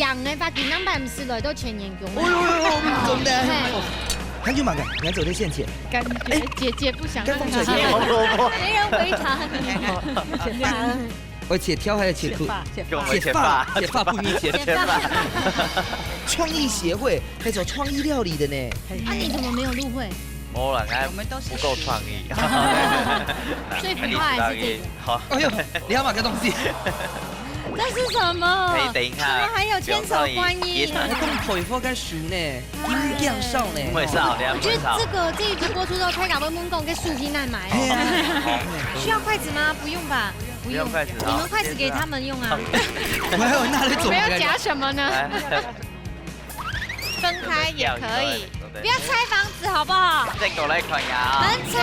强的，发现咱办唔是来到前年强。哦呦，真的。韩剧马改，你还走在线前。感觉姐姐不想跟风水没人回答你。我且挑还是且吐？且发不一且发。创意协会那种创意料理的呢。啊，你怎么没有入会？没了，不够创意。最浮夸还是这个。好。哎呦，你要买个东西。这是什么？可以等一下。怎么还有千手观音？我讲佩服跟树呢，金匠少呢。会少，我觉得这一集播出之后，太港问问讲跟树皮难买。需要筷子吗？不用吧。不用筷子，你们筷子给他们用啊。没有，那你我们要夹什么呢？分开也可以，不要拆房子好不好？这狗来款呀。很吵。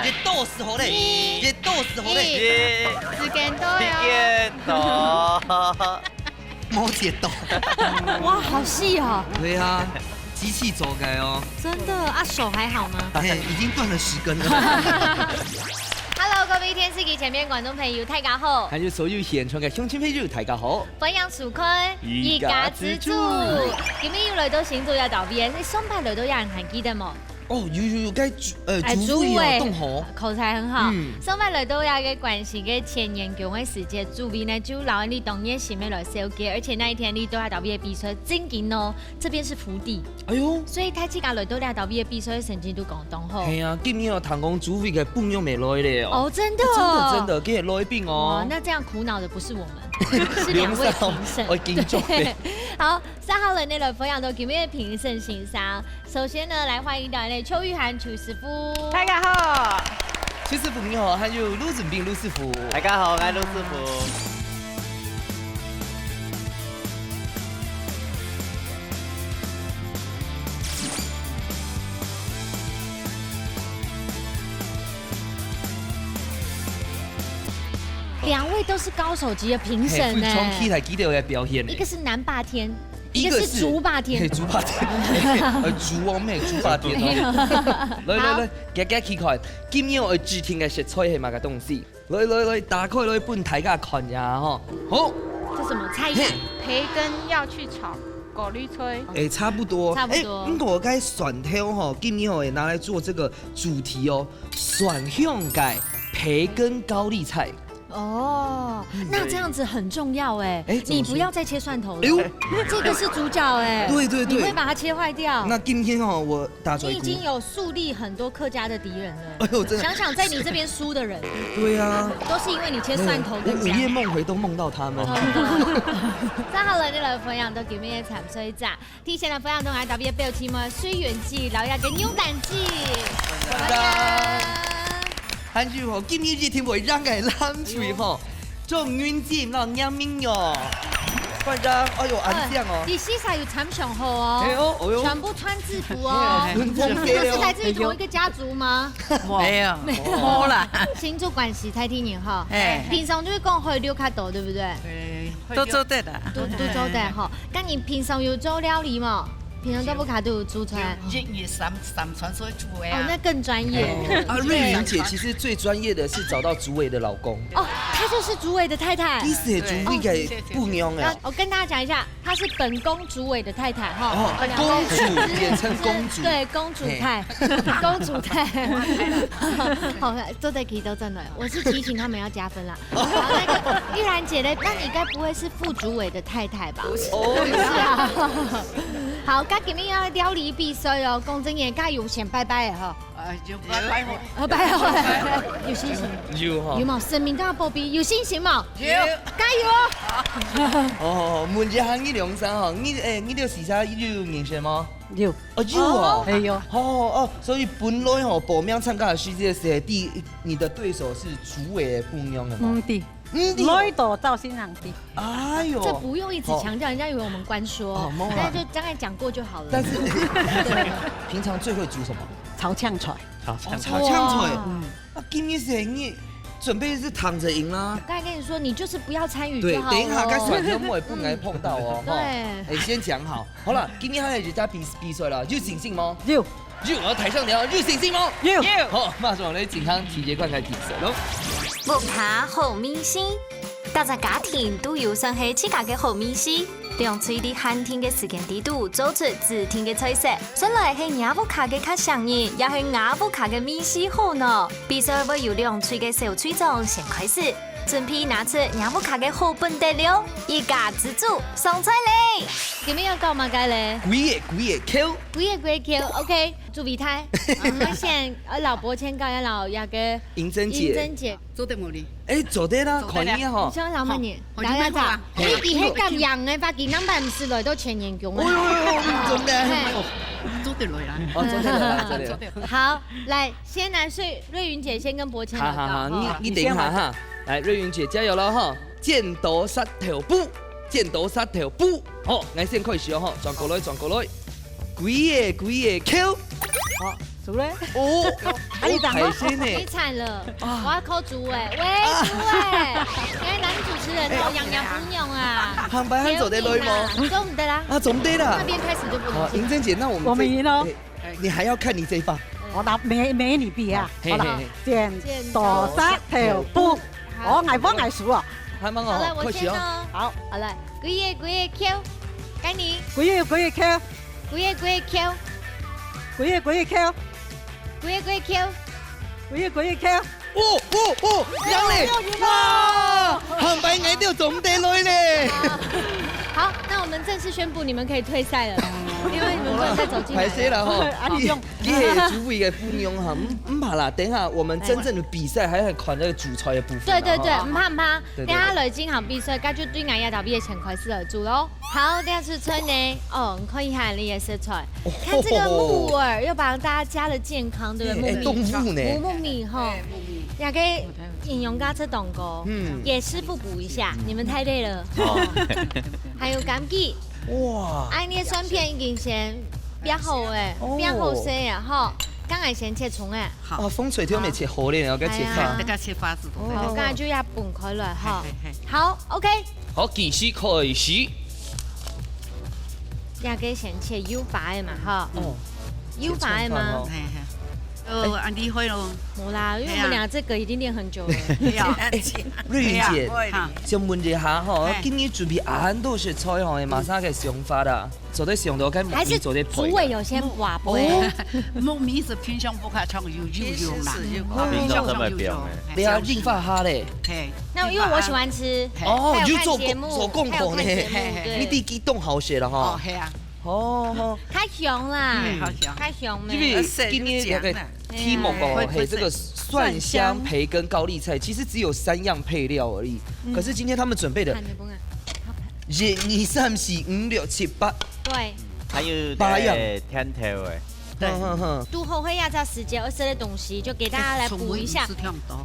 你逗死好嘞！你逗死好嘞！时间到呀。摩羯斗。哇，好细哦。对啊，机器走开哦。真的啊，手还好吗？已经断了10根了。Hello， 各位電視機前面觀眾朋友，大家好！還有所有現場嘅鄉親朋友，大家好！歡迎收看一家之主。今日又來到新竹要導邊，你上班來到有人還記得冇？哦，有該主委哦，動河口才很好。上班來到有嘅關係嘅前年強嘅時節，主委呢就留你當年是咩來收嘅，而且那一天你都要導邊嘅比賽真緊哦，這邊是福地。哎呦！所以睇自家來到你導邊嘅比賽成績都講當好。係啊，今年有唐公主委嘅半樣未來咧哦。哦，真的，真的，給來賓哦。那這樣苦惱的不是我們，是兩位評審。我緊張。好，3號人呢來分享到今日嘅評審欣賞。首先呢，來歡迎到呢邱玉涵邱師傅。大家好。邱師傅你好，還有陸準斌陸師傅。大家好，我係陸師傅。兩位都是高手級的評審呢。從起台記得有表現。一個是南霸天，一個是竹霸天。竹霸天，竹王咩？竹霸天哦。來，夾起看，今日我主聽嘅食材係乜嘅東西？來，打開來本大家看呀吼。好。這什麼菜呀？培根要去炒果綠炊。差不多。我該選挑吼，今日我會拿來做這個主題哦，選香嘅培根高麗菜。哦，那這樣子很重要哎，你不要再切蒜頭了，這個是主角哎，對，你會把它切壞掉。那今天哦，我打出來，你已經有樹立很多客家的敵人了。哎呦，真的，想想在你這邊輸的人，對啊，都是因為你切蒜頭跟。午夜夢回都夢到他們。3號人你來分享到叫咩慘水炸，提前來分享到係特別標籤嘛，水源記，然後有個牛蛋記。韓劇吼，今日這天會讓嘅冷水吼，狀元節那娘命喲。班長，哎呦，安將哦。你西晒有穿上好哦，全部穿制服哦。這是來自於同一個家族嗎？沒有，沒啦。新竹關係太聽年哈，平常就是講會溜卡豆，對不對？都做得的，都做得哈。咁你平常有做料理嗎？平常都不卡都有煮出來，日日三川所煮的啊。哦，那更專業。瑞云姐其實最專業的是找到竹偉的老公。哦，她就是竹偉的太太。其實竹偉嘅不娘哎。我跟大家講一下，她是本宮竹偉的太太哈。公主，簡稱公主。對，公主太，公主太。好，做得起都真的，我是提醒他們要加分啦。好，那個玉蘭姐呢？那你該不會是副竹偉的太太吧？哦，是啊。好，今日要料理比賽哦，講真嘢，加油先拜拜哈。就拜好，拜好，有信心。有哈。有冇？生命都要保庇，有信心冇？有，加油！哦，問一下你梁生哈，你有時差有認識嗎？有。哦，有啊。有。哦，所以本來吼報名參加的世界賽，你的對手是竹偉不一樣的嗎？對。來到趙新郎的。哎呦，這不用一直強調，人家以為我們官說，但就大概講過就好了。但是平常最會煮什麼？炒炝菜。炒炝菜。那今年是你準備是躺着贏啦。剛才跟你說，你就是不要參與就好了。對，等一下該選題目也不該碰到哦。對。先講好。好了，今天還有人家比賽了，有信心嗎？有。我台上聊，有信心嗎？有。好，馬上我哋健康體育館開比賽咯。木卡好明星，大家家庭都有算係自家嘅好美食。兩嘴的寒天嘅時間地度，做出自天嘅菜色。原來係亞布卡嘅較上癮，也係亞布卡嘅美食好呢。比賽會由兩嘴嘅小嘴長先開始，準備拿出亞布卡嘅好本底料，一家之主上菜嚟。點樣講嘛？該咧？幾個 Q， 幾個 Q，OK， 注意睇。我先老伯先教老亞嘅銀珍姐，做得冇哩？做得啦，可以啊你想老乜嘢？大家咋？你哋係咁樣嘅，發現諗辦事來都全員用啊！做咩？做得來啦。做得啦。好，來，先來瑞云姐先跟伯謙講。好，你等一下哈。來，瑞云姐加油了哈！剪刀石頭布，剪刀石頭布。好，我先開始哦哈，轉過來，幾個 Q。好，做咧。哦，你等我。你慘了，我要扣主委，喂主委，因為男主持人都樣樣不用啊。航班還走得累嗎？走唔得啦。啊，走唔得啦。那邊開始就不能。好，銀珍姐，那我們贏咯。你還要看你這一把。我拿美女比啊，好啦，剪刀石頭布，我捱幫捱數啊。還蠻好，好了，我先哦。好，好了，幾個 Q， 該你。幾個 Q， 幾個 Q， 幾個 Q， 幾個 Q， 幾個 Q。哦，贏咧！哇，航班捱到總得累咧。好，那我們正式宣布，你們可以退賽了，因為你們不能再走進來。歹勢啦吼，你係主委嘅分用哈，唔怕啦，等下我們真正的比賽還係看那個主菜嘅部分。對，唔怕，等下累積好比賽，咁就對俺亞達比嘅前開始而做咯。好，第二次春呢，哦，可以看你嘅色彩，看這個木耳又把大家加了健康，對不對？動物呢？木米哈，也可以引用家吃冬菇，給師傅補一下，你們太累了。還有柑橘，哇！愛捏蒜片已經先煸好誒，煸好些啊，吼，剛才先切蔥誒。啊，風吹條咪切好咧，我該切花。大家切花子。好，剛才就要拌開來哈。好 ，OK。好，繼續開始。也可以先切油白的嘛，哈。哦。油白的嗎？安利會咯。冇啦，因為我們倆這個已經練很久了。瑞云姐，想問一下吼，今年準備很多食材吼，馬上嘅想法啦，做得上到跟木米做得配。主委有先話杯。木米是偏向不卡唱油啦，偏向什麼表？你要硬發下咧。那因為我喜歡吃。哦，有做功課呢，你啲激動好食啦吼。哦，係啊。哦，太香啦，太香咩？因為今年那個題目哦，係這個蒜香培根高麗菜，其實只有3樣配料而已。可是今天他們準備的1、2、3、4、5、6、7、8，對，還有8樣甜頭誒。都後會要找時間而食的東西，就給大家來補一下。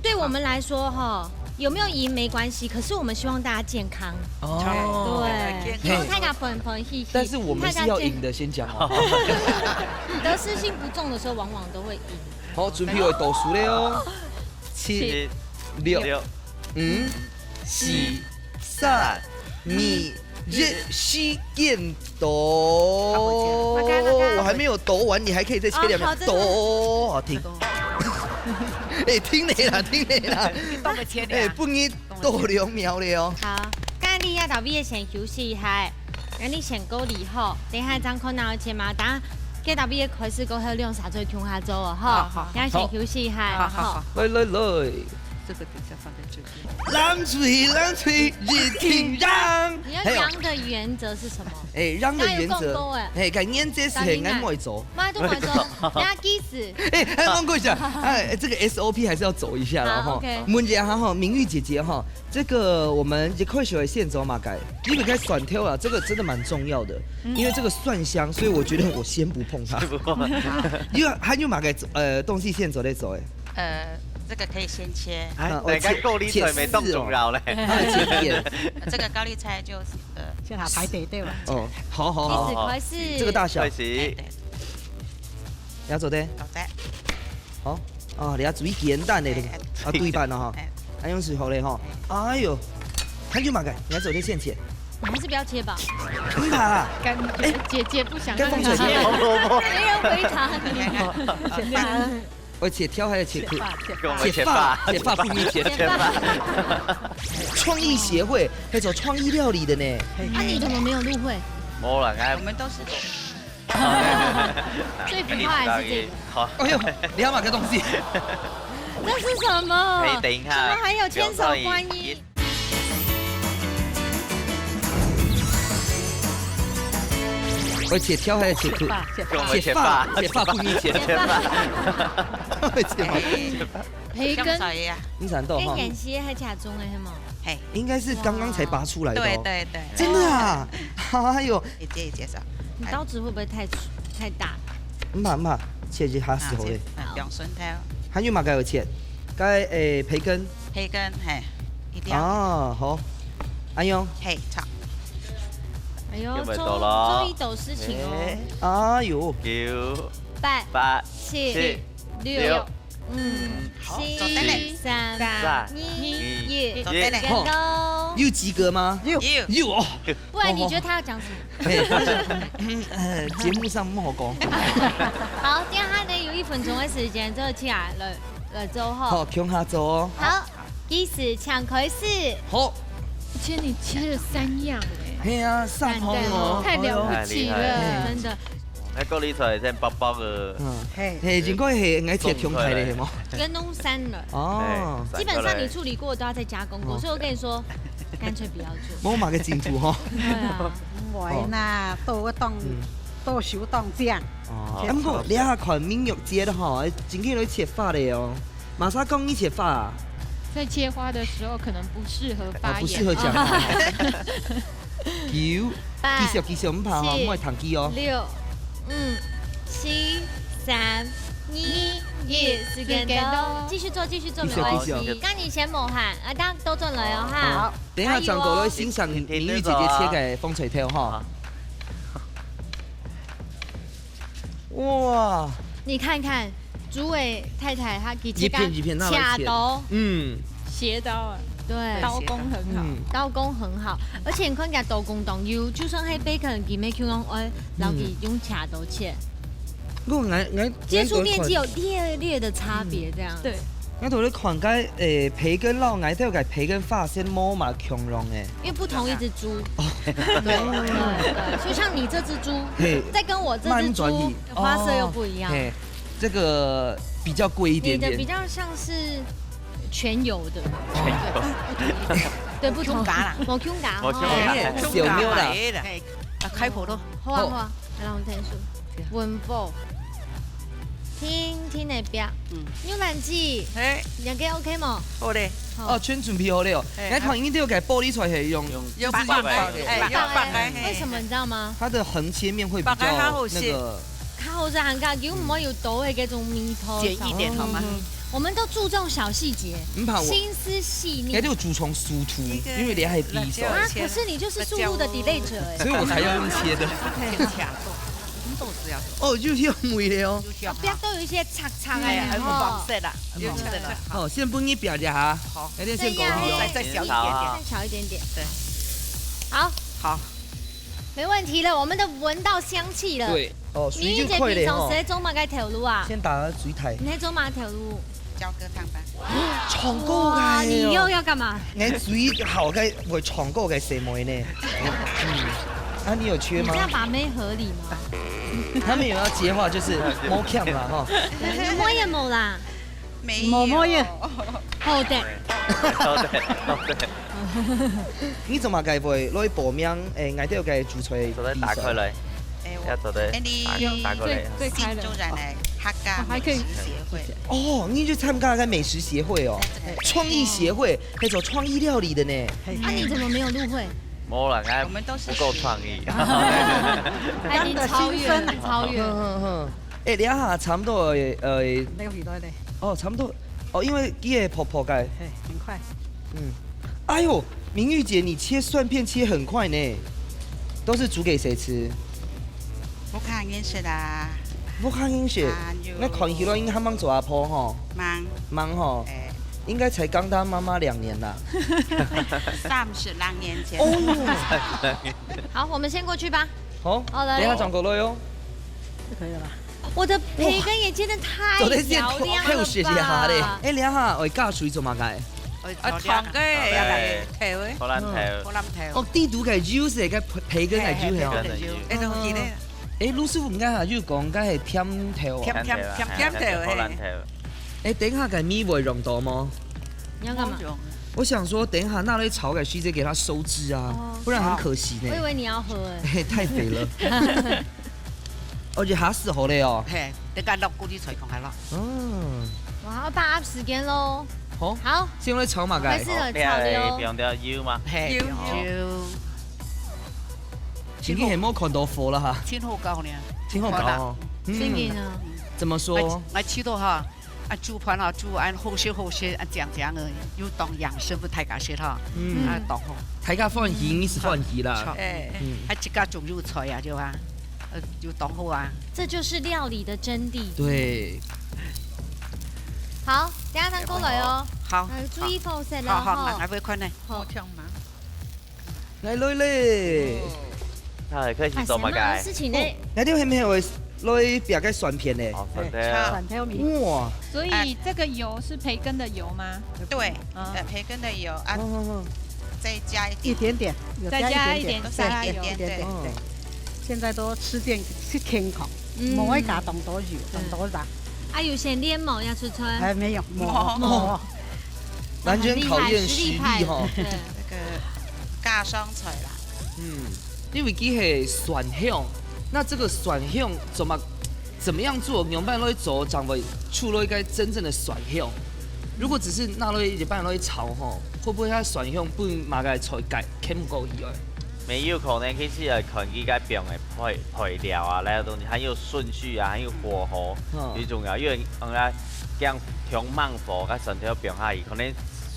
對我們來說哈。有沒有贏沒關係，可是我們希望大家健康。哦，對，因為太家粉細細。但是我們是要贏的，先講好。得失心不重的時候，往往都會贏。好，準備為倒數了哦，7、6、5、4、3、2、1，洗剪刀。我還沒有抖完，你還可以再切2秒。抖，好聽。聽你啦，不你多2秒了哦。好，剛才你亞達比先休息一下，咁你先夠離好，等下張可能切嘛，等亞達比開始過後兩三嘴聽下做啊，哈，等下先休息一下，好。來，這個底下放在這邊。讓吹，日聽讓。你要讓的原則是什麼？讓的原則，看念這是很愛會做。媽都會做，等下記死。放過一下，這個 SOP 還是要走一下啦哈。問一下哈，明玉姐姐哈，這個我們一塊學現做嘛該，你們該蒜條啊，這個真的蠻重要的，因為這個蒜香，所以我覺得我先不碰它。因為還有嘛該東西現做的做這個可以先切。大家高麗菜沒動重要嘞。這個高麗菜就是先下排地對吧？哦，好。開始。這個大小。開始。你要做的？好。哦，你要注意簡單的，啊對半了哈。還用時候嘞哈。哎呦，很久嘛該，你要做的先切。你還是不要切吧。不怕啦。姐姐不想。跟風水切。沒人回答你。我切挑还是切块？跟我们切发，切发不米切发。创意协会，那种创意料理的呢。那你怎么没有入会？没了，我们都是。最浮夸还是这个？好。哎呦，你要买个东西？这是什么？可以等一下。怎么还有千手观音？我切挑还是切块？切发不米切发。培根。你想到哈？演戏还卡中哎，是吗？嘿，应该是刚刚才拔出来的。对。真的啊？哎呦，你介绍。你刀子会不会太大？唔，切一下时候嘞。用顺头。还有嘛该有切，该培根。培根嘿，一定要。哦，好。安用。嘿，炒。哎呦，又没周到了一斗事情哦。哎呦。9、8、8、 7、6、7、3、2、1，成功。又及格吗？有。哦。不然你觉得他要讲什么？节目上不好讲。好，这样他呢有1分钟的时间，就起来了之后。好，向下走哦。好，计时抢开始。好。而且你切了3样哎。嘿啊，上红哦，太了不起了，真的。那高丽菜先包包个。嘿，应该是爱切中菜的，是吗？跟弄3了。哦。基本上你处理过都要再加工过，所以我跟你说，干脆不要做。我买个金主哈。对啊。我呐，多手当酱。哦。不过你下看闽玉节的哈，真去来切发的哦。马上讲你切发啊。在切花的时候可能不适合发言。不适合讲。9，继续，唔怕哈，唔爱糖机哦。6、5、7、3、2、1，时间到，继续做，没关系。刚你先抹汗，大家都转来哦哈。好，等一下转过来欣赏明玉姐姐切给风吹条哈。哇！你看看，主委太太她给切一片卡刀，斜刀啊。对，刀工很好，刀工很好，而且你看人刀工当优，就算黑贝可能给没 Q 用，然后给用卡刀切，接触面积有略的差别，这样。对。我同你看解培根肉，我都要给培根发先摸嘛强溶诶。因为不同一只猪。对，就像你这只猪，再跟我这只猪花色又不一样。这个比较贵一点点。你的比较像是。全油的，对，不同嘎啦，冇 Q 嘎，小妞啦，开火咯，好啊，让我听数，温布，听那边，牛腩鸡，两个 OK 吗？好嘞，哦，全准备好了，你看一定要给剥离出来是用白的，为什么你知道吗？它的横切面会比较那个，较好食，行家叫唔可以有倒的嗰種面拖，简易点好吗？我们都注重小细节，心思细腻。还有主从殊途，因为你还匕首。啊，可是你就是速度的 delay 者哎。所以我才要用切的。豆子要。哦，就是要梅的哦。边都有一些叉叉哎，很黄色的，好，先帮你表一下。好，有点先勾哦，再小一点点，再小一点点。对。好。没问题了，我们都闻到香气了。对。哦，水就快了哦。你走马该条路啊？先打水台。你走马条路。交割汤吧。床过嘅，你又要干嘛？你水好嘅會床過嘅什麼呢？啊，你有缺嗎？你這樣把妹合理嗎？他們有要接話就是摸強啦哈。摸也冇啦，摸也。好的。你做乜計會攞薄麵嗌啲嘅煮菜？做得打開嚟。要做的打過來。新竹人的客家美食協會。哦，你去參加個美食協會哦，創意協會，那種創意料理的呢。啊，你怎麼沒有入會？沒啦，我們都不夠創意。已經超越。哎，你下差不多那個幾多呢？哦，差不多。哦，因為佢係婆婆嘅。很快。哎呦，明玉姐，你切蒜片切很快呢，都是煮給誰吃？不看飲食啦。不看飲食，那看起來應該還忙做阿婆吼。忙吼。應該才剛當媽媽2年啦。32年前。好，我們先過去吧。好，等下轉過來喲。可以了吧？我的培根也煎得太漂亮了吧！哎，你下我加水做嘛解？糖嘅又係條嘅，荷蘭條，荷蘭條。哦，地圖嘅 juice 嘅培根嘅 juice 哦。你都記得？誒，盧師傅唔該下，要講緊係甜條哦。甜條，荷蘭條。誒，等下嘅米會用到嗎？你要幹嘛？我想說，等一下那類炒嘅須再給它收汁啊，不然很可惜呢。我以為你要喝誒。太肥了。而且嚇死好嘞哦。係，你家落嗰啲菜講係咯。嗯。哇，要把握時間嘍。好，先用嚟炒嘛嘅。開始了，炒了。不用掉油嗎？係，要。前幾係冇看到火啦嚇。天好高呢。天好高。天氣呢？怎麼說？我吃到哈，煮盤啊煮按好些，按講嘅，要當養生不太假些哈。當好。大家放鹽是放鹽啦。還自家種肉菜啊，就啊，要當好啊。這就是料理的真諦。對。好，等下等過來哦。好，注意放色啦。好，我會看呢。好聽嗎？來來咧。係開始做乜嘅？事情呢？那條係咪會來別個蒜片呢？蒜條米。哇！所以這個油是培根的油嗎？對，培根的油啊，再加一點點，再加一點沙油。對。現在都吃健康，唔可以加咁多油，咁多辣。啊，有些練冇要出川？哎，沒有，冇。完全考驗實力哈。那個加雙菜啦。因為佢係蒜香，那這個蒜香怎麼樣做？用半落去做，才會出了一個真正的蒜香。如果只是拿落一半落去炒吼，會不會它蒜香不馬個菜蓋啃唔夠以外？沒有可能，其實係看佢個邊嘅配料啊，那個東西還有順序啊，還有火候最重要。因為我哋將調慢火，個蒜條變下去，可能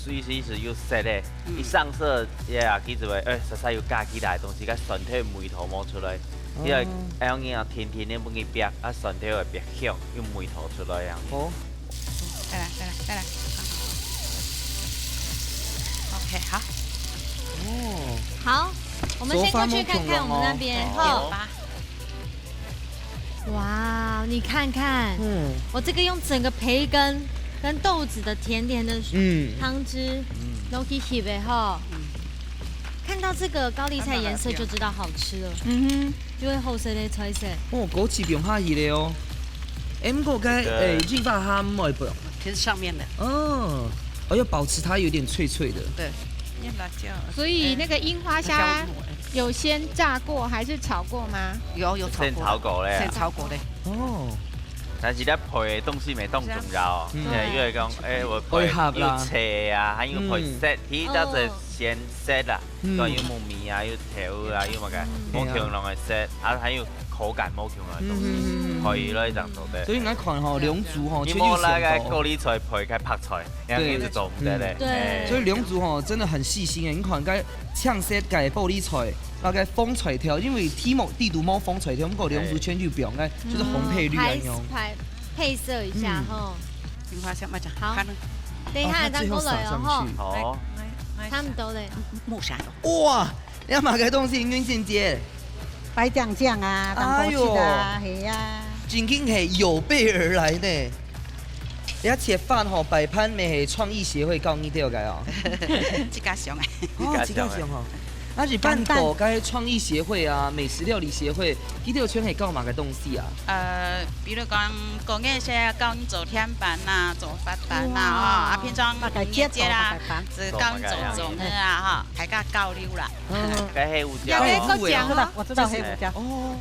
隨時又熟咧，一上色也佢就會實在又加起來東西，個蒜條梅頭冒出來，因為咁樣甜甜的本佢煸，啊蒜條會煸香，又梅頭出來樣。好，得啦。OK， 好。哦。好。我們先過去看看我們那邊哈。哇，你看看，我這個用整個培根跟豆子的甜甜的湯汁，都去煨的哈。看到這個高麗菜顏色就知道好吃了，就會好食的菜色。哦，枸杞變下熱了哦。M 個該進發它唔會不？其實上面的。哦，我要保持它有點脆脆的。對。所以那個櫻花蝦有先炸過還是炒過嗎？有炒過。先炒過咧。先炒過的。哦。但是咧配東西沒當重要，因為講我配要切啊，還要配色，佢就是先色啦，咁要木米啊，要條啊，要乜嘅，冇強濃嘅色，啊還有口感冇強濃嘅東西，可以咧這樣做的。所以我看吼兩組吼，你冇那個高麗菜配個白菜，這樣子做唔得咧。對。所以兩組吼真的很細心嘅，你看個炝色個高麗菜，那個風菜條，因為地圖冇風菜條，我們兩組全去表嘅，就是紅配綠咁樣。配色一下哈。櫻花蝦咪就好。等一下再過來哦哈。好。差唔多嘞。木沙。哇！你買個東西應該先接。白醬醬啊，當枸杞啊，係呀。真經係有備而來呢。你一切飯吼擺盤咪係創意協會教你掉嘅哦。自家上嘅。自家上吼。那是辦到該創意協會啊、美食料理協會，佢哋有全係教乜嘅東西啊？比如講工業些教你做天板呐、做發板呐，啊平常營業節啦，是教你做呢啊，哈，還加教溜啦。該黑胡椒。要給個獎啊！我知道黑胡椒。哦。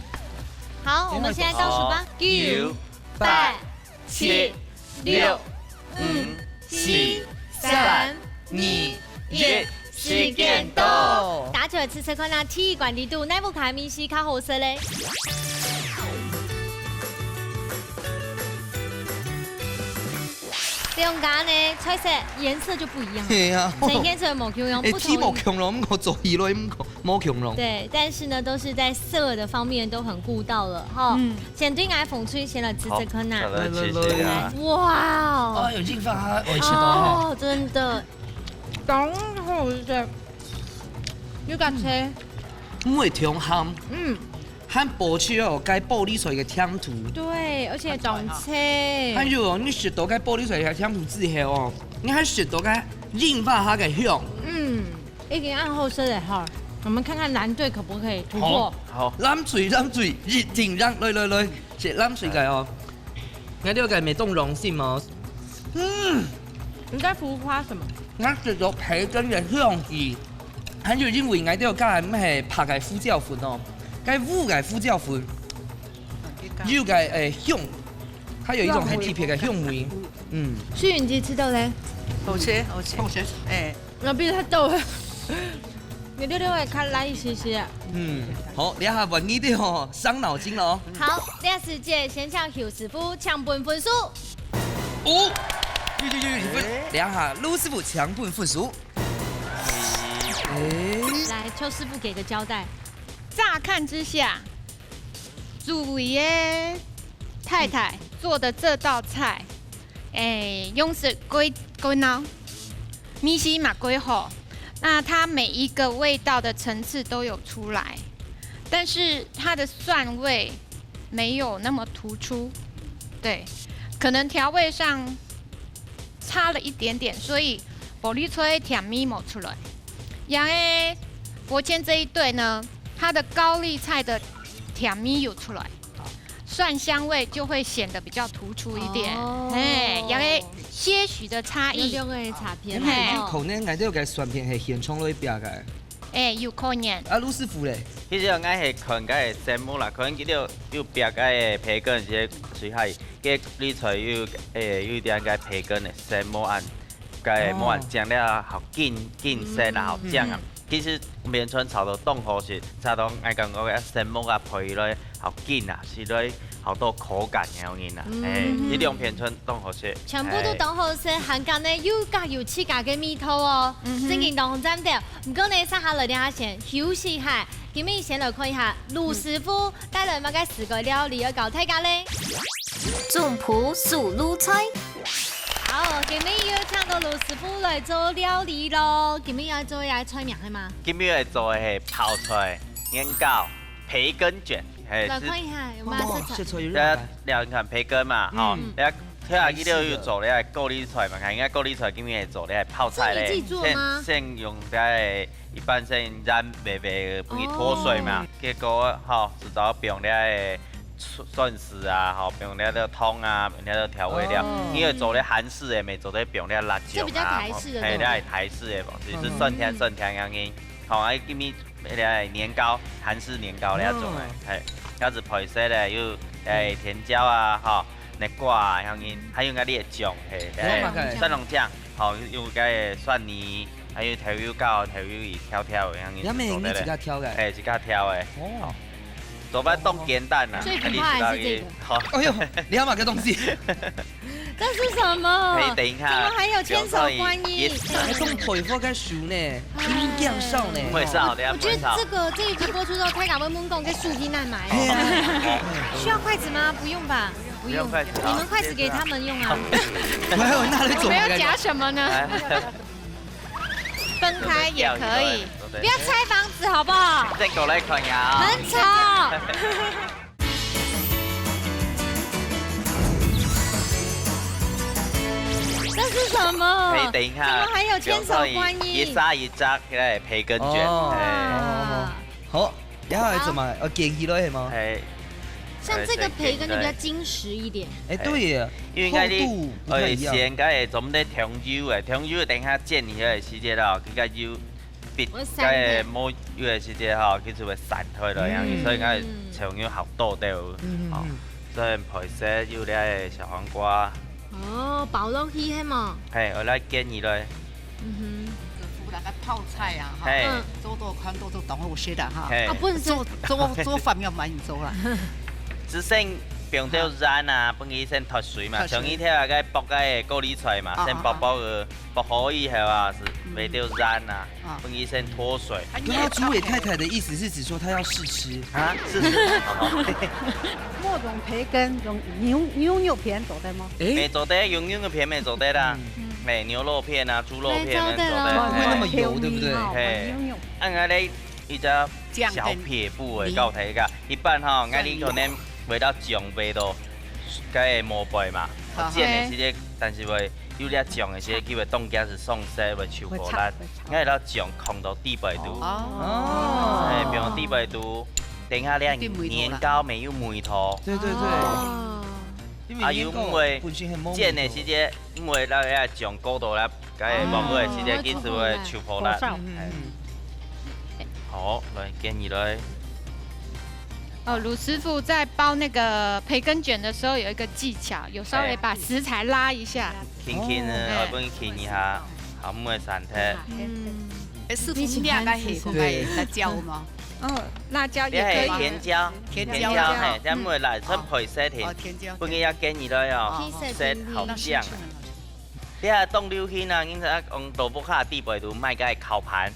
好，我們現在倒數吧。9、8、 7、6、5、4、3、2、1。時間到，打出來試試看啦！體育館地度，哪部卡米西較好食咧？兩家呢菜色顏色就不一樣。係啊，呈現出冇強龍，不同。冇強龍，我做二類冇強龍。對，但是呢，都是在色的方面都很顧到了哈。先對愛鳳翠先來試試看啦。哇！哦，有進發，我吃到。哦，真的。咁好食，要架車。唔會甜鹹，和薄切哦，该玻璃水嘅添涂。对，而且懂车。还有哦，你食到该玻璃水嘅添涂之後哦，你還食到該硬化它嘅香。已經按後生的哈，我們看看藍隊可不可以突破？好，攬水，熱情讓，來，食攬水嘅哦。我呢個係未凍溶先嘛？你在浮誇什麼？我食到培根嘅香氣，還有因為我呢個係咩拍嘅胡椒粉哦，該烏嘅胡椒粉，肉嘅香，它有一種很特別嘅香味。旭雲雞吃到咧？好吃。我比他逗。你溜溜會較辣一些些。好，你下揾呢啲哦，傷腦筋咯。好，呢個時間先向邱師傅搶本分數。你下陸師傅搶本分數。來，邱師傅給個交代。乍看之下，主位的太太做的這道菜，用是龜腦，米西嘛龜好，那它每一個味道的層次都有出來，但是它的蒜味沒有那麼突出，對，可能調味上差了一點點，所以玻璃吹甜咪冇出來。然後博謙這一隊呢，它的高麗菜的甜咪有出來，蒜香味就會顯得比較突出一點，然後些許的差異。有兩個差別。可能我哋個蒜片係現創裏邊嘅。有可能。陸師傅咧？其實我係看個係生物啦，可能佢哋有別個嘅培根嘅水係，嘅你才有點個培根嘅生物案，個木案醬了好勁鮮啊，好醬啊。其實棉春炒到凍好時，炒到我感覺個生物啊配落好勁啊，是落好多口感嘅嘢啦。呢兩片春凍好時。全部都凍好食，韓國呢有家有自家嘅味道哦，真係當真的。唔過呢，稍下來啲先休息下，今日先來看一下盧師傅帶來乜嘅4個料理要教大家咧。總鋪素滷菜。好，今日要請到盧師傅來做料理咯。今日要做嘅菜名係嘛？今日要做嘅係泡菜、年糕、培根卷。來看一下有冇食材？你看培根嘛，吼，你睇下呢度要做你係高麗菜嘛，看應該高麗菜今日係做你係泡菜咧。自己做嗎？先用啲一般先染白白，不易脫水嘛。結果吼，就找用啲蒜絲啊，吼，用啲湯啊，用啲調味料。因為做啲韓式嘅，咪做啲用啲辣椒啊，這比較台式的。係，啲係台式嘅，就是酸甜咁樣。好，啊，今日啲年糕，韓式年糕嚟做嘅，係。要是配色咧，有甜椒啊，吼，內瓜啊，像因，還有嗰啲醬，蒜蓉醬，吼，有個蒜泥，還有調油膏、調油魚挑挑的，像因。你咪自家挑嘅？自家挑的。哦。做乜凍煎蛋啊？最可怕還是這個。好。哎呦，你要買個東西。這是什麼？可以等一下。怎麼還有千手觀音？送配貨嘅書呢？天降少呢？會少，等下會少。我覺得這一集播出之後，太感會懵懂跟樹皮難買。需要筷子嗎？不用吧。不用。你們筷子給他們用啊。我們要夾什麼呢？分開也可以。不要拆房子，好不好？再過來看呀。很吵。這是什麼？可以等一下。怎麼還有千手觀音？一沙一紮嘅培根卷。好，然後係做埋我建議咯，係嗎？係。像這個培根就比較精實一點。對呀，因為你先個做咩調油嘅，調油等下煎起來時節咯，佢個油別個冇油嘅時節吼，佢就會散開咯，所以個調油好多掉，所以配色要啲小黃瓜。哦，爆落去係嘛？係，我來建議咧。那個泡菜啊，哈，做多看多懂好些的哈。啊，不是做飯要慢做啦。只先不用掉染啊，不然先脫水嘛。像呢條個剝個高麗菜嘛，先剝個剝好以後啊，是沒掉染啊，不然先脫水。剛剛朱偉太太的意思是指說她要試吃啊？試吃。莫種培根用牛肉片做的嗎？沒做的，用牛肉片沒做的啦。沒牛肉片啊，豬肉片沒做的。不會那麼油，對不對？嘿。按個你。伊只小撇步的到睇个，一般吼，俺你可能为了种味道，该会磨背嘛，剪的时个，但是会有了种的时个，叫为冻架是送色，会抽破烂，俺会了种控到低白度，哎，比如低白度，等下咧年糕没有霉头，对对对。啊，有因为剪的时个，因为咱要种高度咧，该会磨的时个，其实会抽破烂。好，来给你来。哦，鲁师傅在包那个培根卷的时候有一个技巧，有稍微把食材拉一下。轻轻的，我帮你轻一下，好木的山体。师傅，你两个黑红的辣椒吗？哦，辣椒也可以。甜椒，甜椒，嘿，咱木来先配色甜，帮你要给你来哦，色好酱。你啊冻溜起呢，你睇用豆腐卡地白度卖个烤盘。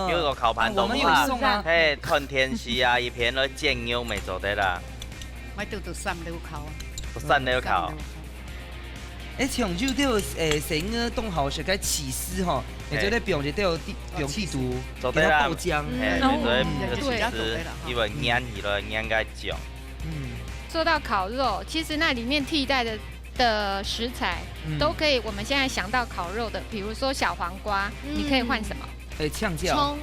有一个烤盘豆腐啊，嘿，看天时啊，一片来煎牛没做得啦。买到3六烤啊，不3六烤。长久都成个冻好是该起司吼，或者咧用一条地图，做得啦，爆浆，嘿，所以起司因为粘起来粘个酱。说到烤肉，其实那里面替代的食材都可以，我们现在想到烤肉的，比如说小黄瓜，你可以换什么？呛椒、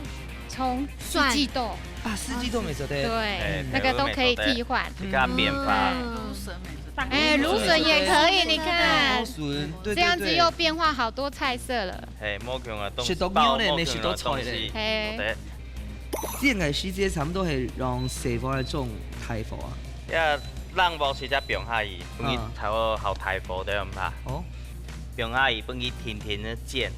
葱、四季豆啊，四季豆没错的，对，那个都可以替换。这个面法，芦笋也可以，你看，这样子又变化好多菜色了。嘿，冇用啊，是都牛呢，没是都菜嘞。嘿，这个时节差不多系让师傅来种大火啊。呀，人无是只병下伊，帮伊头好大火的唔怕。哦，병下伊帮伊天天的煎。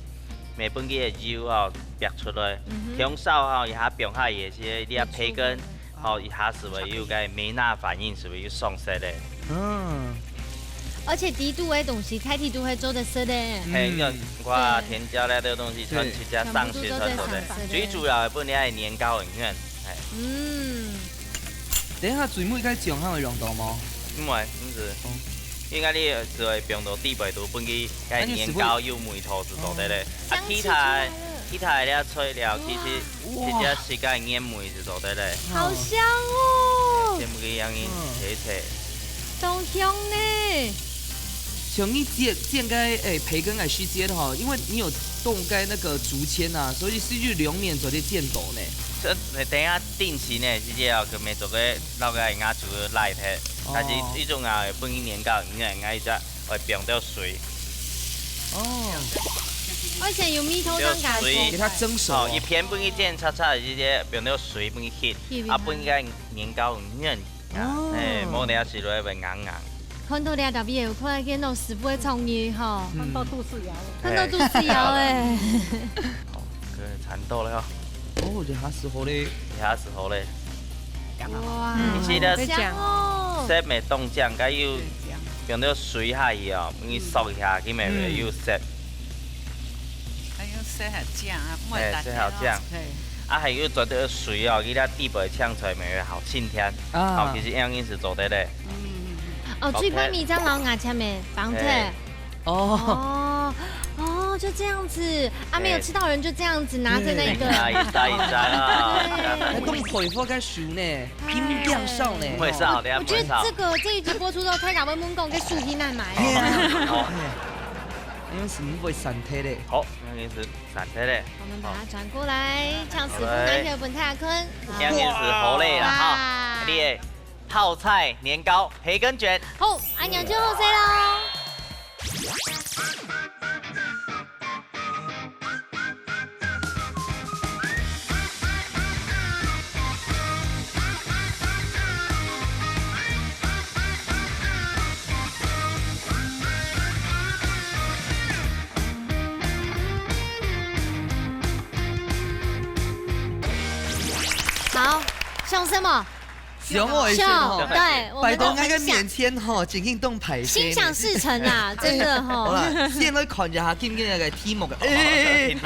每本嘅肉哦煸出来，香烧哦一下煸下也是，你啊培根哦一下是会有个梅纳反应，是会有松色的。而且低度的东西，菜地都会做得色的。嘿，我添加了这东西，全去加上去才做的。最主要的本来系年糕很远。等下最尾该酱还会用到吗？唔会，唔是。应该你是会变到地白度，本去该年糕有梅头是做得嘞。啊，其他了吹料，其实直接是该烟梅是做得嘞。好香哦！全部给让你切切。都香呢。像你煎该培根还是煎的哈，因为你有冻该那个竹签啊，所以是去2年做的煎斗呢。这等下定期呢，直接要佢咪做个老个牙做来睇。但是呢种啊，本一年糕，你系挨只会变到水。而且有米头当家给它蒸熟。一片本一煎叉叉，直接变到水本一 hit， 啊本个年糕软，冇你是来会硬硬。看到俩特别有看见那师傅的创意哈，看到肚子摇，看到肚子摇哎。佢蚕豆了。哦，这下时候嘞，哇，你记得香哦！色咪冻酱，该有用到水下去哦，你烧一下，佢咪会有色。还有色下酱啊，色下酱。啊，还有做到水哦，佢咧地白呛出来咪会好清甜。好，其实样样是做得嘞。哦，最怕米张老牙前面绑腿。哦，就这样子啊，没有吃到人就这样子拿着那个，一扎啊，都配方该熟呢，拼命变少呢，会少的呀，我觉得这一集播出之后，太敢问蒙公跟树皮难买。因为是唔会散体的。好，那个是散体的。我们把它转过来，像师傅拿起本太坤，那个是好嘞了哈，你的泡菜年糕培根卷。好，阿娘就好食喽。好，像什么？像我也是哈，对，拜托那个面前哈，进行动排泄，心想事成啊，真的哈。好了，现在看一下今天那个题目，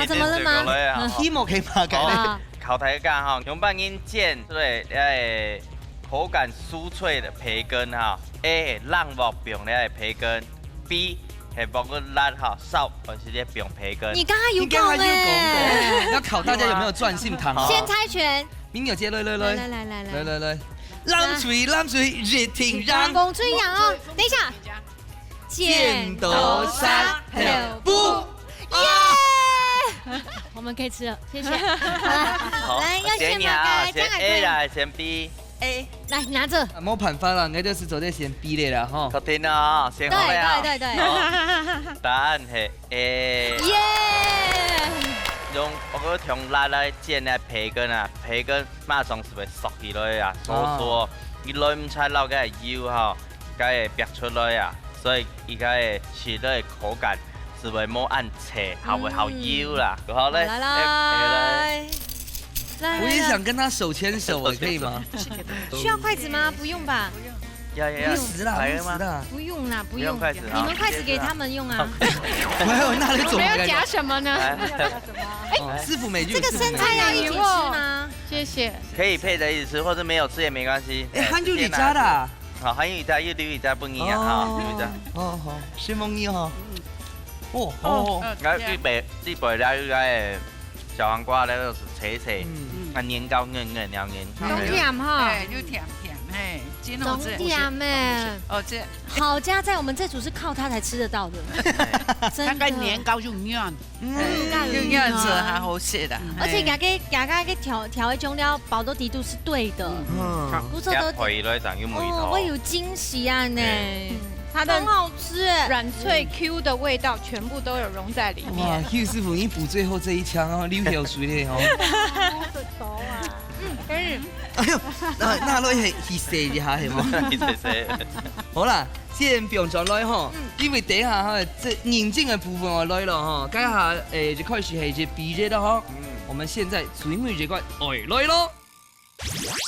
怎么了吗？题目可以把改的。烤台干哈，用半斤煎对，口感酥脆的培根哈 ，A 浪木饼的培根 ，B 系包括辣哈烧，而直接饼培根。你刚刚有讲哎，要考大家有没有转性糖？先猜拳。明友姐来，来，浪吹热天让风吹扬哦。等一下，剪刀石头布，耶！我们可以吃了，谢谢。好，来，要先马先 A 啦，先 B。A 来拿着。冇辦法啦，我就是做啲先 B 嚟啦，吼。確定啦，先好未啊？對。答案係 A。耶！用我個用力來剪嘅培根啊，培根馬上是會縮起來啊，所以說伊內唔出落嘅油吼，佢會逼出來啊，所以伊個吃的口感是會冇按切，還會好油啦。好嘞，來。我也想跟他手牽手，可以嗎？需要筷子嗎？不用吧。要，不食啦，不用啦，不用。筷子，你們筷子給他們用啊。沒有，那裡沒有夾什麼呢？師傅美句。這個生菜要一起吃嗎？謝謝。可以配着一起吃，或者沒有吃也沒關係。韓語你加的。好，韓語加又劉宇佳不一樣哈，劉宇佳。哦好，是夢妮哈。哦。我這備了應該小黃瓜咧，就是切，啊年糕嫩嫩兩年。中甜哈。又甜，嘿，中甜誒。哦，這好家在我們這組是靠它才吃得到的。真的。年糕又嫩，又嫩子還好食的。而且家嘅調嘅醬料飽到底度是對的。不錯都。會有驚喜啊呢。它的很好吃，軟脆 Q 的味道全部都有融在裡面。哇 ，Hugh 師傅你補最後這一槍哦，流口水咧哦。可以。哎呦，那落係細一下係冇？好啦，先不用再來吼，因為等下哈，這認證嘅部分我來了哈，接下就開始係只 B 隻啦哈。我們現在最尾這個來咯。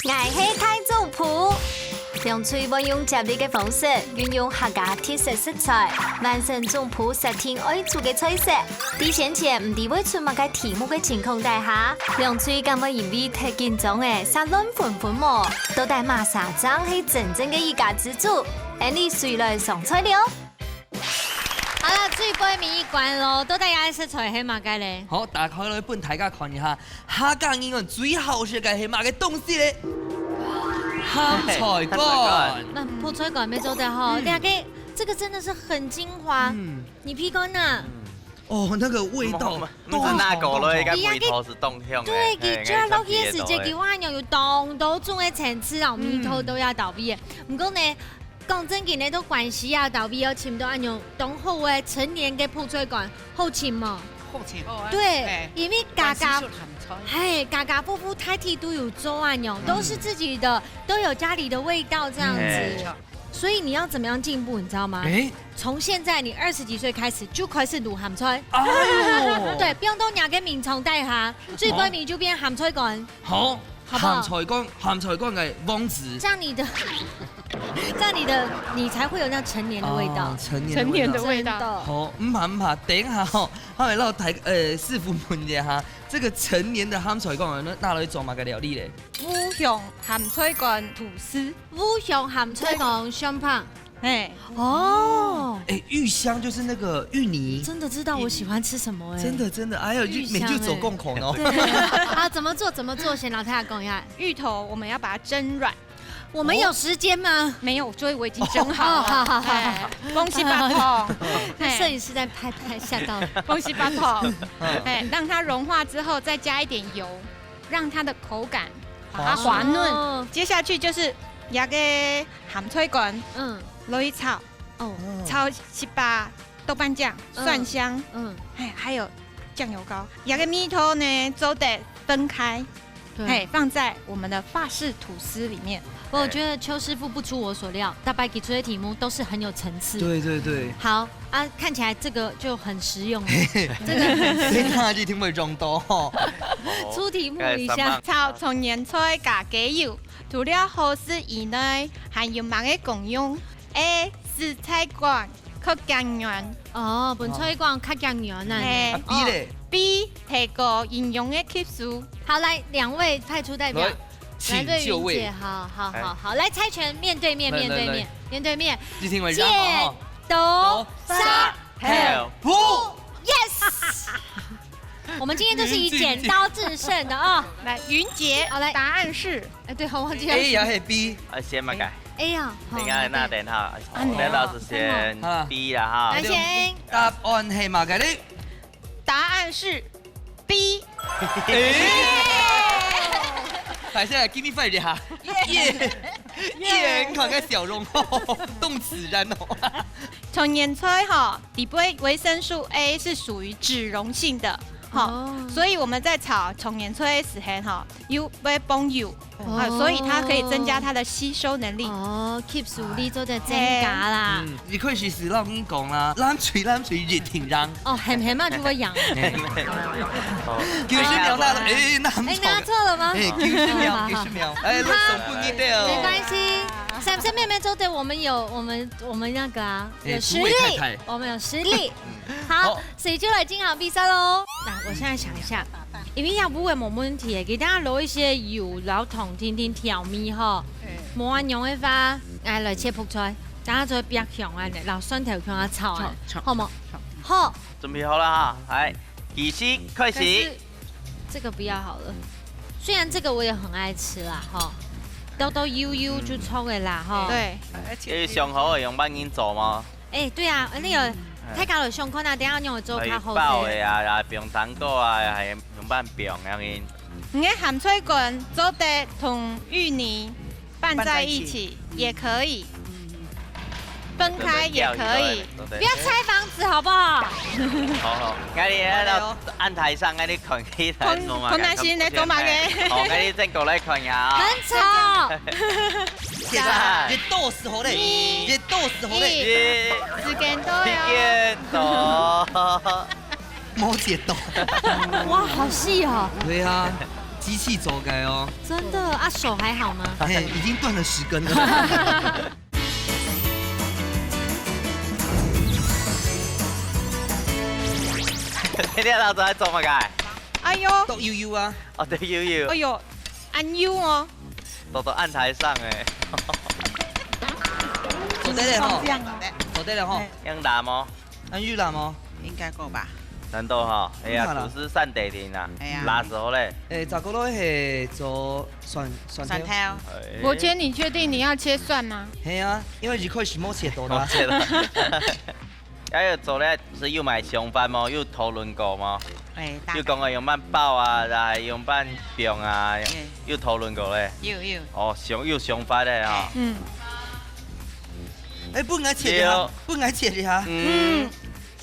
愛係太祖譜。用嘴運用接力嘅方式，運用客家特色食材，完成總譜10天愛做嘅菜色。啲先前唔知會出乜嘅題目嘅情況底下，用嘴咁會因為太緊張嘅殺亂混磨，到底馬沙張係真正嘅一家之主。而你隨來上菜了。好啦，最尾面一關咯，到底有食材係乜嘅咧？好，打開來本大家看一下，客家人講最好食嘅係乜嘅東西咧？鹹菜乾，那泡菜乾沒做得好，兩個這個真的是很精華。你批乾呐？哦，那個味道，都是那個咯，應該味道是凍香。對，佢最落去嘅時節，佢話有凍到種嘅層次，然後米頭都要倒閉嘅。唔過呢，講真嘅呢都關係啊，倒閉要請到按樣凍好嘅成年嘅泡菜乾好請嘛。好吃。對，因為家夫婦太太都有做啊，都是自己的，都有家裡的味道這樣子。所以你要怎麼樣進步，你知道嗎？從現在你20幾歲開始就開始滷鹹菜。對，不用到兩個名稱帶下，最後面就變鹹菜乾。好，鹹菜乾嘅王子。這樣你的你才會有那成年的味道。成年的味道。好，唔怕，等一下吼，我哋攞師傅問一下，這個成年的鹹菜乾呢，拿來做乜嘅料理咧？烏香鹹菜乾吐司，烏香鹹菜乾香胖。哦，芋香就是那個芋泥。真的知道我喜歡吃什麼真的，哎呦，每就走共口哦。好，怎麼做？先老太太講一下。芋頭我們要把它蒸軟。我們有時間嗎？沒有，所以我已經蒸好了。好，恭喜八頭。攝影師在拍嚇到了。恭喜八頭。讓它融化之後，再加一點油，讓它的口感把它滑嫩。接下去就是一個鹹菜乾，落去炒，炒7、8豆瓣醬、蒜香，還有醬油膏。一個米頭呢，都得分開，放在我們的法式吐司裡面。我覺得邱師傅不出我所料，大白給出的題目都是很有層次。對。好啊，看起來這個就很實用了。這個你看下啲題目仲多。出題目一下。炒蔥年菜加雞油，除了好食以內，還有乜嘅功用？A. 食菜乾，較減鹽。哦，本菜乾較減鹽啊。 B 咧 ？B. 提高營養嘅吸收。好，來兩位派出代表。來對雲姐，好，來猜拳，面對面。剪刀石頭布 ，yes。我们今天就是以剪刀制胜的哦。来，云杰，好来，答案是，哎，对，我忘记了。 A 呀还 B？先嘛改。 A 呀，等下那等下，那老师先 B 啦哈。来先。答案係嘛嘅咧？答案是 B。快下来 ，give me five 哈！耶！你看个笑容哦，动词然哦。从年催哈，底杯维生素 A 是属于脂溶性的，好，所以我们在炒从年催时候哈，有会帮油，所以它可以增加它的吸收能力。哦 ，keep 数力做在增加啦。你可以是时老咁講啦，攬嘴熱情人。哦，很嘛就會癢。90秒那那很哎，拿錯了嗎？哎，90秒，90秒，哎，手不一定哦。没關係。闪闪妹妹做的，我們那個啊，有實力，我們有實力。好，所以就來進行比賽嘍。那我現在想一下，因為要不會冇問題，給大家攞一些油，然後同聽聽調味吼，冇按用嘅話，來切泡菜，大家再別香啊，然後蒜頭香啊炒啊，好冇？好。準備好了哈，來，計時開始。這個不要好了，雖然這個我也很愛吃啦，哈。都悠悠就抽的啦，哈。對。你上好的用板銀做嗎？哎，對啊，那個太搞了上課那等下用的做較好。爆的啊，然後冰糖果啊，還用板冰樣嘅。你嘅鹹脆滾做的同芋泥拌在一起也可以，分開也可以。不要拆房子好不好？好，我哋喺度按台上嗰啲群機睇做嘛。困難先你做嘛嘅？好，我哋正過嚟群呀。很吵。越多時候咧，越多時候咧。時間到時間到。摩羯豆。哇，好細哦。對啊，機器做嘅哦。真的啊，手還好嗎？哎，已經斷了10根了。你啲老仔做乜嘅？哎呦，都悠悠啊！哦，對悠悠。哎呦，按 U 哦。都按台上誒。做得了吼，做得了吼。用難嗎？按預難嗎？應該夠吧。難度哈，哎呀，廚師散地點啊，辣時候咧。誒，十個都係做蒜條。我姐，你確定你要切蒜嗎？係啊，因為你可以是摩羯豆的。還有做咧，不是又買相反嗎？又討論過嗎？誒，又講個用板爆啊，然後用板冰啊，又討論過咧。有。哦，又相反咧哈。嗯。誒，不愛切的，不愛切的哈。嗯。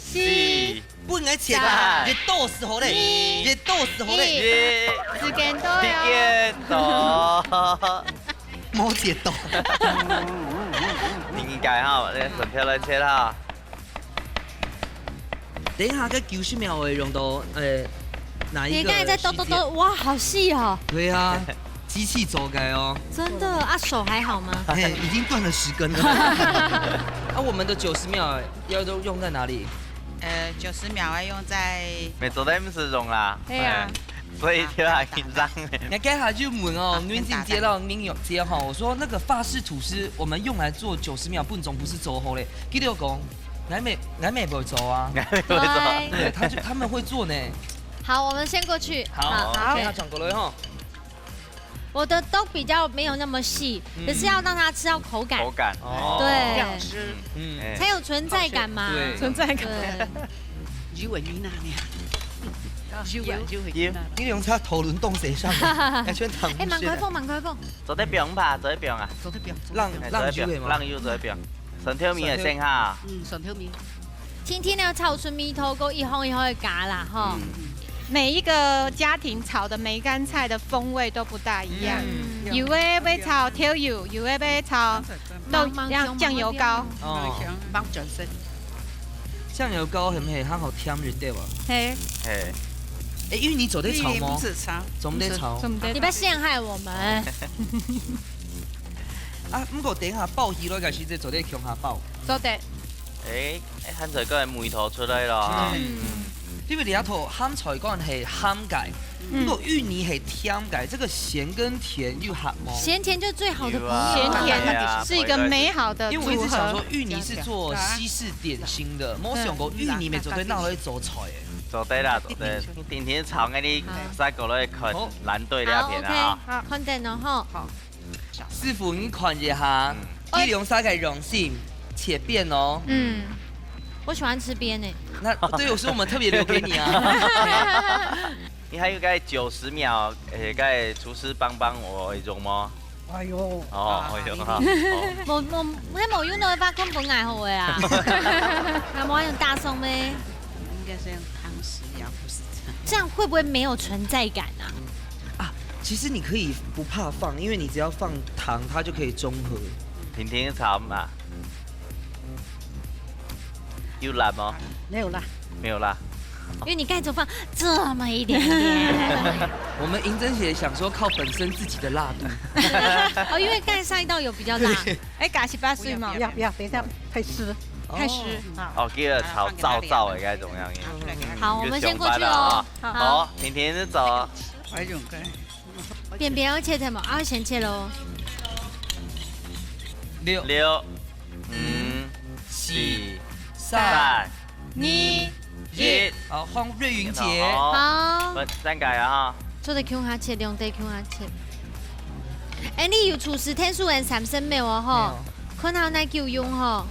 是。不愛切的，越多時候咧，越多時候咧。時間到呀。時間到。摩羯豆。應該哈，你順條來切哈。等一下，個90秒會用到哪一個？你剛才在抖，哇，好細哦。對啊，機器做嘅哦。真的啊，手還好嗎？哎，已經斷了10根了。啊，我們的90秒要都用在哪裡？90秒要用在。咪做得唔是用啦。對啊。所以就很緊張。你給他就問哦，您進接到您有接哈，我說那個法式吐司，我們用來做90秒半鐘，不是做好嘞。記得我講。南美不會做啊，對，他們會做呢。好，我們先過去。好，給他轉過來哈。我的都比較沒有那麼細，可是要讓它吃到口感。口感，對，好吃，才有存在感嘛。對，存在感。魚尾魚那呢？你用它頭輪動誰上？完全躺不下。哎，慢快放。做得冰吧，做得冰啊。做得冰。讓油嘅嘛。讓油做得冰。順條麵嘅先哈。順條麵。天天要炒出米頭糕，一烘的夾啦，哈。每一個家庭炒的梅乾菜的風味都不大一樣。有的要炒調油，有的要炒醬油膏。哦。幫轉身。醬油膏係唔係很好甜嘅對吧？係。哎，芋泥做得炒嗎？做唔得炒。你不要陷害我們。啊，不過等下爆魚咯，開始即做啲強下爆。做得。誒，鹹菜乾係梅頭出嚟咯。因為你一套鹹菜乾係鹹芥，如果芋泥係甜芥，這個鹹跟甜又合嗎？鹹甜就最好的朋友。鹹甜是一個美好的組合。因為我一直想說芋泥是做西式點心的，冇想過芋泥咪做對鬧可以做菜誒。坐对啦，坐对。甜甜炒给你再过来看蓝队那边啊。好，看电脑吼。好。师傅，你看一下，一用沙给荣幸切片哦。我喜欢吃边呢。那这有时候我们特别留给你啊。你还有该90秒，该厨师帮我容吗？哎呦，哎呦哈，无用到把空本爱好的啊，那我用大葱咩？应该是用汤匙呀，不是这样会不会没有存在感啊？其实你可以不怕放，因为你只要放糖，它就可以中和。甜甜炒嘛，有辣吗？没有辣，没有辣。因为你盖子放这么一点点。我们银针姐想说靠本身自己的辣度。因为盖上一道有比较辣。加18岁嘛？不要，等一下太湿。太湿。给它炒燥的该怎么样？好，我们先过去喽。好，甜甜的走。边边要切什么？先切喽。6、5、4、3、2、1。好，换瑞云姐。好。3改啊！做得 Q 下切，两地 Q 下切。你有厨师天数人3升没有吼？看好那够用吼。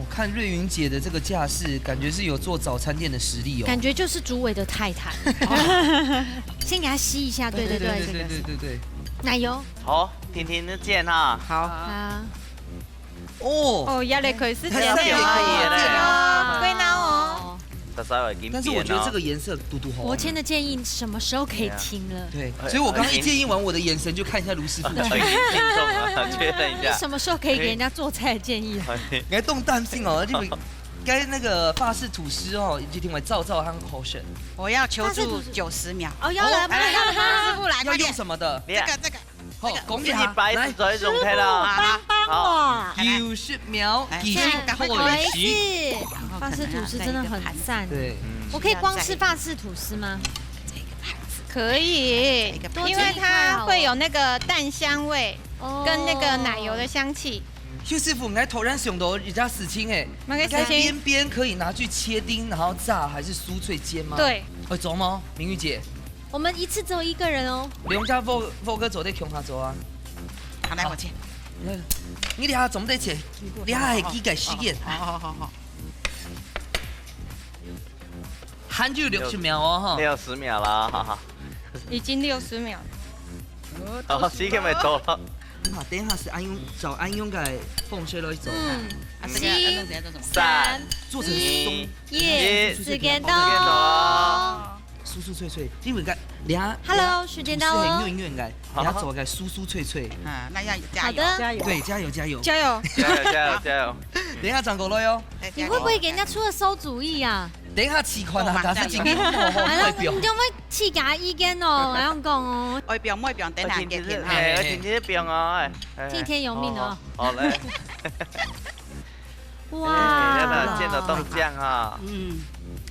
看瑞云姐的这个架势，感觉是有做早餐店的实力哦。感觉就是主委的太太。先给她吸一下，对。奶油。好，甜甜的见哈。好。压力可以是这样的贵孬哦。但是我觉得这个颜色嘟嘟红。国谦的建议什么时候可以停了？对，所以我刚刚一建议完，我的眼神就看一下卢师傅。确认一下。你什么时候可以给人家做菜的建议？你该动弹性哦，因为该那个法式吐司哦，就听完照和口选。我要求助90秒。要来，师傅来，要用什么的？这个。好，公给你白纸做一种开了。好，90秒，继续开始。法式吐司真的很赞。对，我可以光吃法式吐司吗？可以，因为它会有那个蛋香味跟那个奶油的香气。邱师傅，你来头然想到人家死青哎，边可以拿去切丁，然后炸还是酥脆煎吗？对。走吗？明玉姐。我们一次只有一个人哦。梁家富哥走在穷下走啊。好，来我切。你俩怎么在切？你俩系几个时间？好。还就60秒哦哈。60秒了，哈哈。已经60秒。时间咪到了。等一下是找安永嘅放水落去做。7、3、做成松。时间到。酥酥脆脆，因为个俩 ，Hello， 时间到了，很远个，俩做个酥酥脆脆，那要加油，加油，对，加油。加油！等一下转过来哟。你会不会给人家出了馊主意啊？等一下试看啊，但是今天外表，你就会气假意见哦，我样讲哦。外表，等下给天哈，天天变哦，听天由命哦。好嘞。哇，见得动酱啊。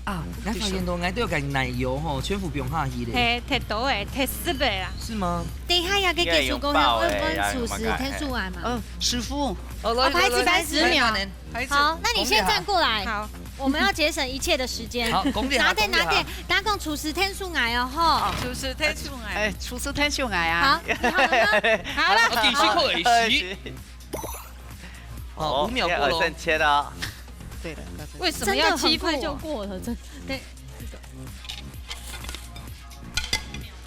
我发现到我都有加奶油吼，全部不用下去嘞。太多诶，太死白啦。是吗？等一下要给技术工要问厨师天数完嘛？师傅，排几30秒。好，那你先站过来。好，我们要节省一切的时间。好，拿点，打讲厨师天数矮哦吼。厨师天数矮，厨师天数矮啊。好，你好了吗？好了，继续开始。好，5秒过了。切的。对的，为什么要欺负就过了？真对。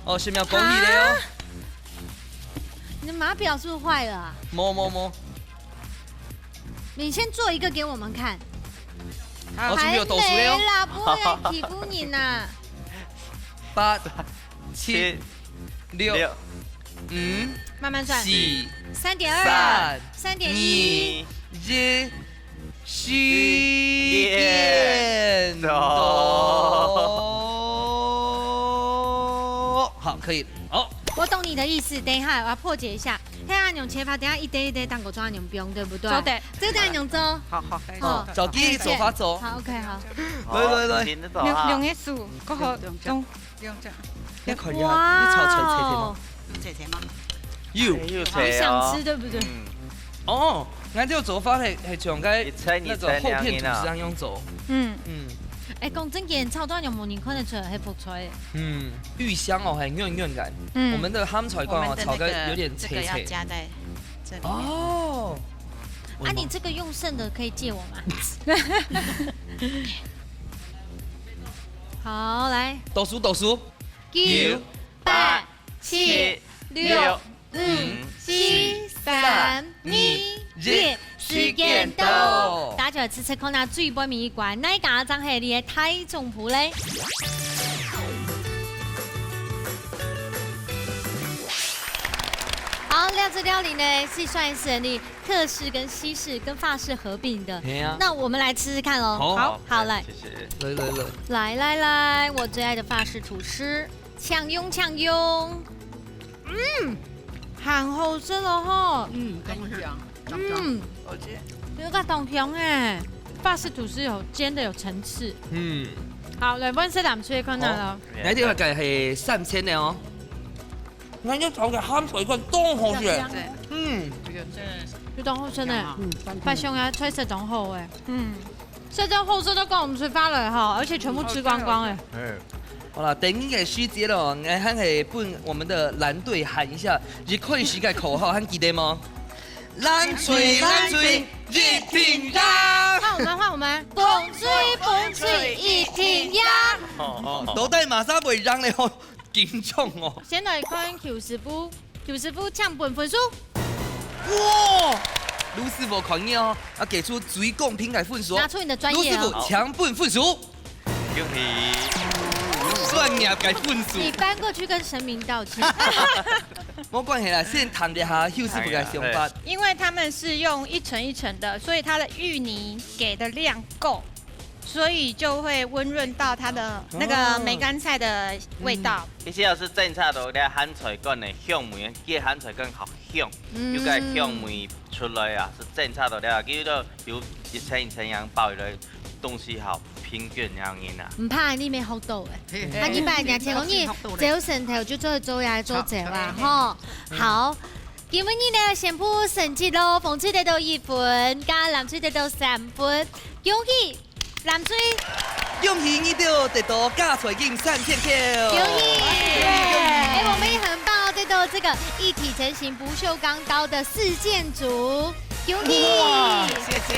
10秒，恭喜你哦！你的码表是不是坏了啊？摸。你先做一个给我们看。还没啦，不会欺负你呐。8、7、6、5，慢慢算。4、3.2、3.1、1。时间到，好，可以。好，我懂你的意思。等一下，我要破解一下。黑暗用切法，等下一堆当狗抓牛不用，对不对？对。这个等下用做。好。照第一个做法做。好 ，OK， 好。来。用个数，过后用这。你看一下，你炒菜吗？有。好想吃，对不对？哦。俺这个做法係像嗰那個厚片吐司咁樣做。讲真嘅，超多人冇人看得出来係福菜。芋香哦，很润润感。我们的ham菜罐哦，炒个有点脆脆。这个要加在这里。哦。啊，你这个用剩的可以借我吗？好，来。倒数。9、8、7、6、5、4、3、2、1，时间到。大家吃看下最杯面罐，哪家真系你嘅太重谱咧？好，料这料理呢是算是你客式跟西式跟法式合并的。那我们来吃吃看喽。好，来，谢谢。来，我最爱的法式吐司，抢用。很好吃咯吼。真香。有個同樣誒，法式吐司有煎的有層次。好，嚟溫色南吹看下咯。呢條計係3000嘅哦。那一炒嘅鹹菜罐當好食。要當好食呢。發香啊，吹食當好誒。這張後食都講唔出翻嚟哈，而且全部吃光光誒。好了，等一個時節咯，我喊係幫我們的藍隊喊一下熱開時嘅口號，還記得嗎？藍水熱挺揚。換我們，風吹熱挺揚。腦袋馬上會讓你好緊張哦。先來看邱師傅搶本分數。哇！盧師傅狂熱哦，要給出最公平嘅分數。拿出你的專業。盧師傅搶本分數。恭喜！算你改分數。你搬過去跟神明道歉。沒關係啦，先談一下邱師傅嘅想法。因為他們是用一層一層的，所以它的芋泥給的量夠，所以就會溫潤到它的那個梅乾菜的味道。其實要是正常的咧，鹹菜罐的香味，嘅鹹菜罐好香，有個香味出來啊，是正常的咧。叫做有一層一層樣包的東西好平均樣嘢啊。唔怕你未學到嘅，你拜年前講你走成頭就做呀做這啦，吼。好，今日呢宣布成績咯，風吹得到1分，加藍吹得到3分，恭喜藍吹！恭喜你得到加彩金3000票！恭喜！我們也很棒哦，得到這個一體成型不鏽鋼刀的4件組。恭喜！謝謝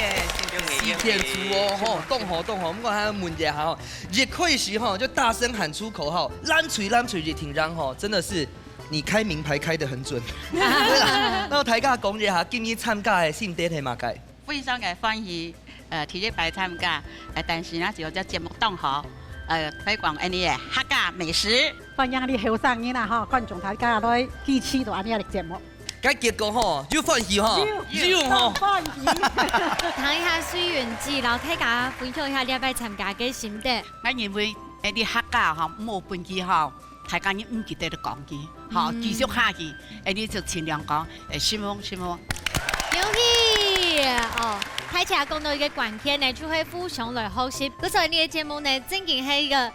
4件組哦，吼，動好，我還要問一下吼，熱開時吼就大聲喊出口號，藍錘熱挺揚吼，真的是你開名牌開得很準。對啦，那大家講一下今日參加的性質係乜嘅？非常嘅歡迎體育排參加，但是呢就只節目當好，推廣呢啲客家美食。歡迎你後生人啊，哈，觀眾大家來支持到呢個節目。cái結果吼，要歡喜吼，要吼。歡喜。談一下水源記，然後大家分享一下禮拜參加嘅心得。我認為啲客家吼冇本機吼，大家你唔記得講佢，吼繼續下去，你就盡量講，希望。恭喜哦！睇起來講到一個關鍵呢，就會互相來學習。嗰時候你嘅節目呢，正經係一個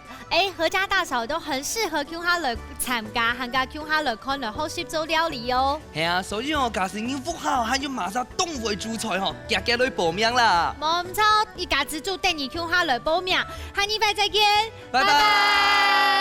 合家大小都很適合叫下來參加，行家叫下來看來學習做料理哦。係啊，所以假使你不好，還要馬上動回主菜吼，夾來報名啦。冇錯，一家之主帶你叫下來報名，下禮拜再見，拜拜。